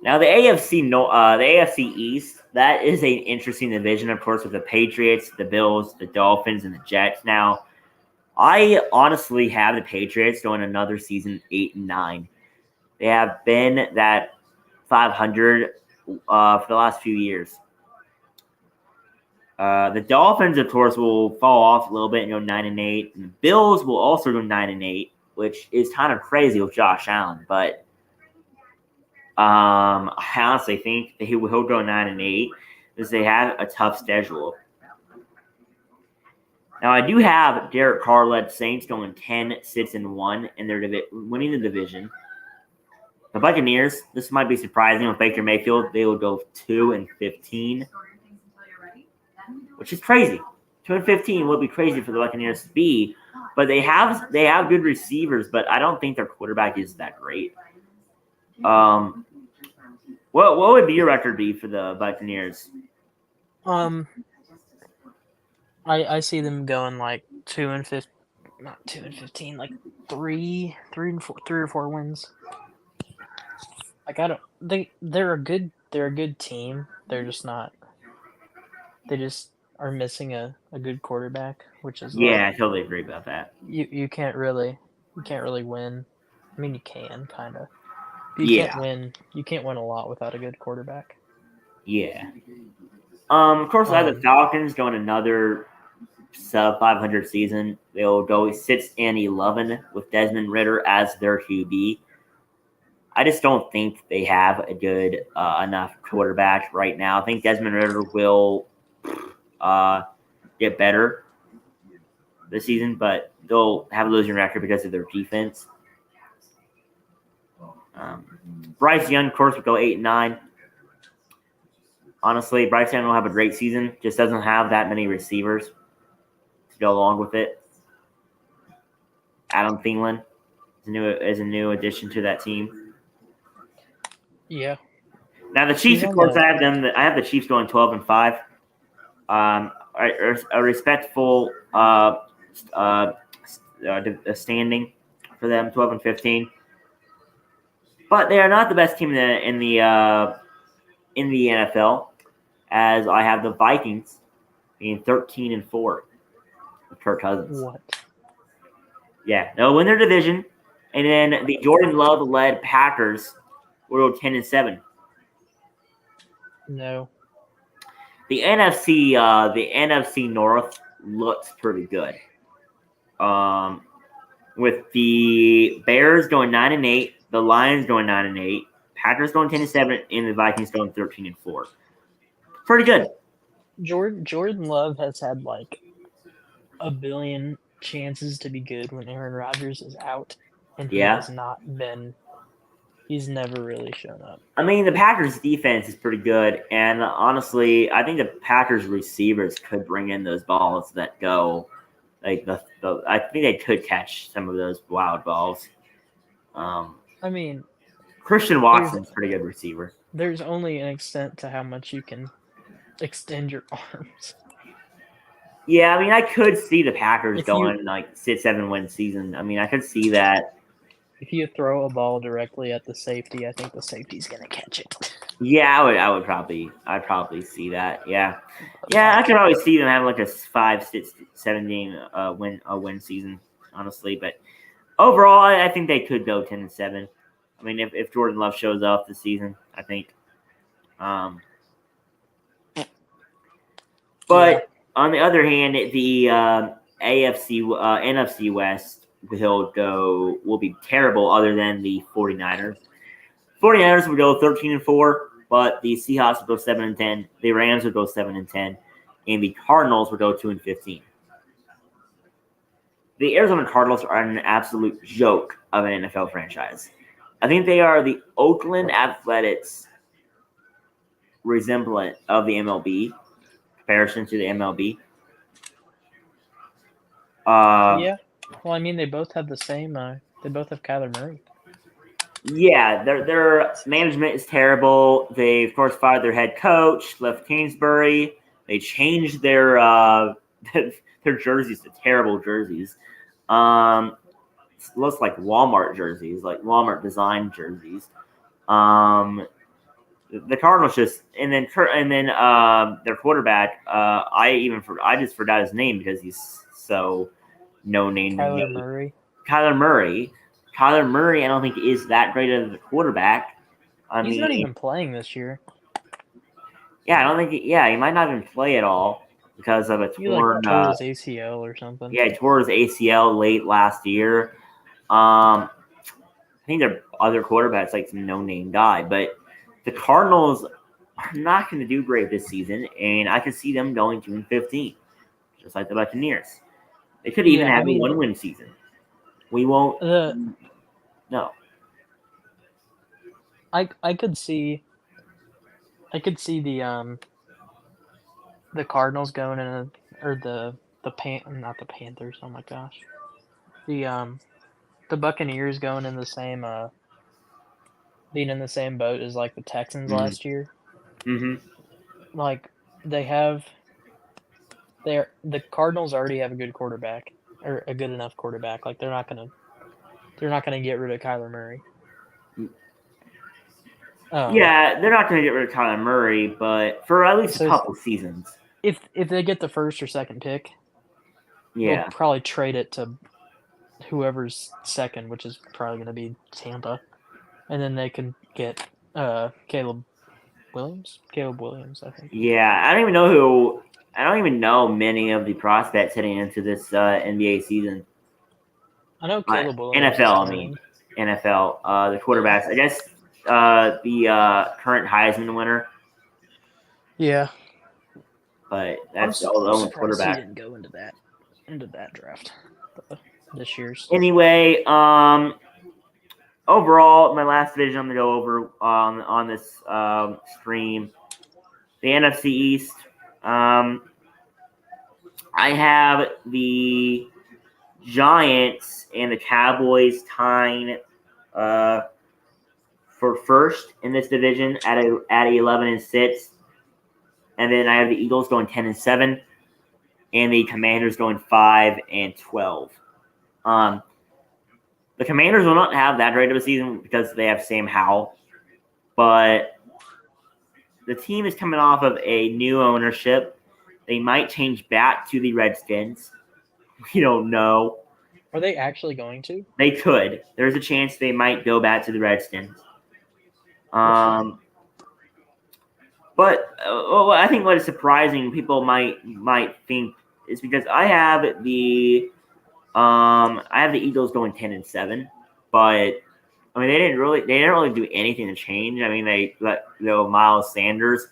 Now the AFC East, that is an interesting division, of course, with the Patriots, the Bills, the Dolphins, and the Jets. Now, I honestly have the Patriots going another season 8-9. They have been that 500 for the last few years. The Dolphins, of course, will fall off a little bit and go 9-8. And the Bills will also go 9-8, which is kind of crazy with Josh Allen. But I honestly think that he'll go 9-8 because they have a tough schedule. Now, I do have Derek Carr-led Saints going 10-6-1 in their winning the division. The Buccaneers, this might be surprising with Baker Mayfield. They will go 2-15, which is crazy. 2-15 would be crazy for the Buccaneers to be, but they have good receivers, but I don't think their quarterback is that great. What would your record be for the Buccaneers? I see them going like 2-15, not 2-15, like 3 or 4 wins. Like they're a good team. They're just not. They just are missing a good quarterback, which is I totally agree about that. You can't really win. I mean, you can kind of. Can't win. You can't win a lot without a good quarterback. Yeah. Of course, I have the Falcons going another sub-500 season. They'll go 6-11 with Desmond Ridder as their QB. I just don't think they have a good enough quarterback right now. I think Desmond Ridder will get better this season, but they'll have a losing record because of their defense. Bryce Young, of course, will go 8-9. Honestly, Bryce Young will have a great season. Just doesn't have that many receivers to go along with it. Adam Thielen is a new addition to that team. Yeah. Now the Chiefs, of course, I have the Chiefs going 12-5. A respectful standing for them, 12-15. But they are not the best team in the NFL, as I have the Vikings being 13-4 with Kirk Cousins. What? Yeah, they'll win their division, and then the Jordan Love-led Packers will go 10-7. No. The NFC North looks pretty good. With the Bears going 9-8, the Lions going 9-8, Packers going 10-7, and the Vikings going 13-4. Pretty good. Jordan Love has had like a billion chances to be good when Aaron Rodgers is out, and he has not been He's never really shown up. I mean, the Packers' defense is pretty good, and honestly, I think the Packers' receivers could bring in those balls that go. Like I think they could catch some of those wild balls. I mean, Christian Watson's a pretty good receiver. There's only an extent to how much you can extend your arms. Yeah, I mean, I could see the Packers going like 6-7 win season. I mean, I could see that. If you throw a ball directly at the safety, I think the safety's gonna catch it. Yeah, I'd probably see that. Yeah, I could always see them having like a 5, 6, 7 game win season, honestly. But overall, I think they could go 10-7. I mean, if Jordan Love shows up this season, I think. But on the other hand, the NFC West will be terrible other than the 49ers. 49ers would go 13-4, but the Seahawks would go 7-10. The Rams would go 7-10, and the Cardinals would go 2-15. The Arizona Cardinals are an absolute joke of an NFL franchise. I think they are the Oakland Athletics resemblant of the MLB, comparison to the MLB. Yeah. Well, I mean, they both have the same. They both have Kyler Murray. Yeah, their management is terrible. They, of course, fired their head coach, left Kingsbury. They changed their their jerseys to terrible jerseys. Looks like Walmart jerseys, like Walmart design jerseys. The Cardinals and then their quarterback. I just forgot his name because he's so no name. Kyler Murray. Kyler Murray, I don't think is that great of a quarterback. He's not even playing this year. Yeah, I don't think. He might not even play at all because of a torn. Tore his ACL or something. Yeah, he tore his ACL late last year. I think their other quarterback's like some no-name guy, but the Cardinals are not going to do great this season, and I could see them going 2-15, just like the Buccaneers. They could even have a 1-win season. We won't. No. I could see the Cardinals going in not the Panthers. Oh my gosh, the Buccaneers going in the same being in the same boat as like the Texans last year. Mm-hmm. Like the Cardinals already have a good quarterback or a good enough quarterback. Like they're not gonna get rid of Kyler Murray. Yeah, they're not going to get rid of Kyler Murray, but for at least a couple seasons. If they get the first or second pick, they'll probably trade it to whoever's second, which is probably going to be Tampa, and then they can get Caleb Williams, I think. Yeah, I don't even know many of the prospects heading into this NBA season. I know Caleb Williams. NFL. The quarterbacks. I guess the current Heisman winner. Yeah. But that's the only quarterback. He didn't go into that draft this year's. Anyway, overall, my last division I'm gonna go over on this stream, the NFC East. I have the Giants and the Cowboys tying for first in this division at 11-6, and then I have the Eagles going 10-7, and the Commanders going 5-12. The Commanders will not have that great of a season because they have Sam Howell, but the team is coming off of a new ownership. They might change back to the Redskins. We don't know. Are they actually going to? They could. There's a chance they might go back to the Redskins. But I think what is surprising, people might think, is because I have the Eagles going 10-7, but I mean they didn't really do anything to change. I mean they let go Miles Sanders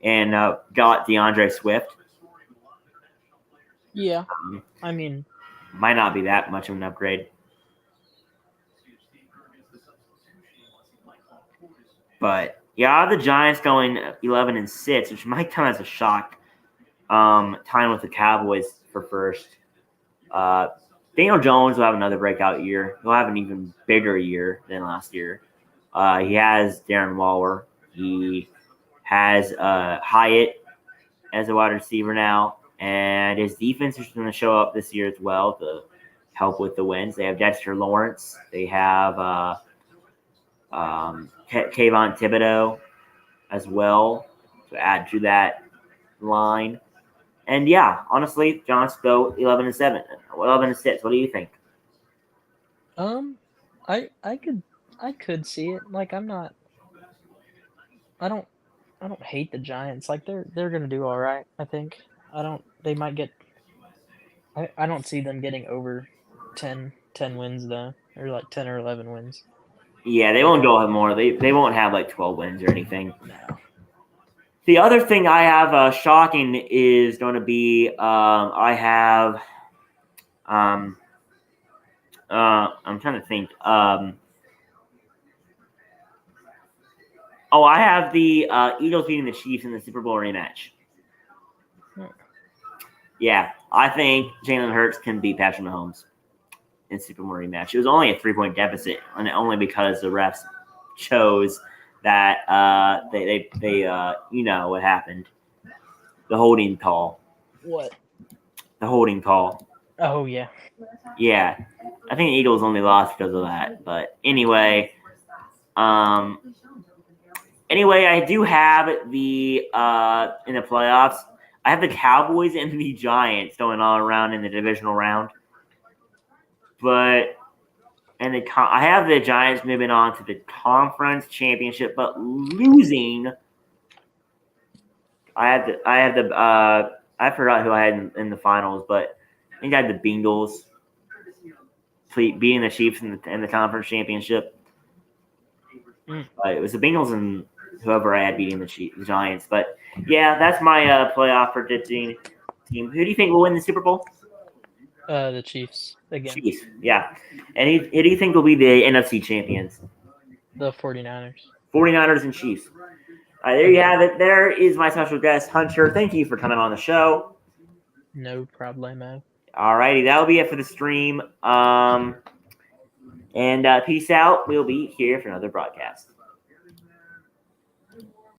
and got DeAndre Swift. Yeah, I mean, might not be that much of an upgrade. But yeah, the Giants going 11-6, which might come as a shock. Tying with the Cowboys for first. Daniel Jones will have another breakout year. He'll have an even bigger year than last year. He has Darren Waller. He has Hyatt as a wide receiver now. And his defense is going to show up this year as well to help with the wins. They have Dexter Lawrence. They have Kayvon Thibodeau as well to add to that line. And yeah, honestly, Giants go 11-7, 11-6. What do you think? I could see it. Like I don't hate the Giants. Like they're gonna do all right. I think. They might get. I don't see them getting over 10 wins though, or like 10 or 11 wins. Yeah, they won't go more. They won't have like 12 wins or anything. No. The other thing I have shocking is going to be I have I'm trying to think. I have the Eagles beating the Chiefs in the Super Bowl rematch. Yeah, I think Jalen Hurts can beat Patrick Mahomes in Super Bowl rematch. It was only a 3-point deficit, and only because the refs chose that they you know what happened. The holding call. What? The holding call. Oh yeah. Yeah. I think the Eagles only lost because of that. But anyway, I do have the in the playoffs. I have the Cowboys and the Giants going all around in the divisional round. But I have the Giants moving on to the conference championship, but losing. I forgot who I had in the finals, but I think I had the Bengals beating the Chiefs in the conference championship. It was the Bengals and whoever I had beating the Giants. But yeah, that's my playoff predicting team. Who do you think will win the Super Bowl? The Chiefs again. Chiefs, yeah. And who do you think will be the NFC champions? The 49ers. 49ers and Chiefs. There you have it. There is my special guest, Hunter. Thank you for coming on the show. No problemo. All righty, that'll be it for the stream. And peace out. We'll be here for another broadcast.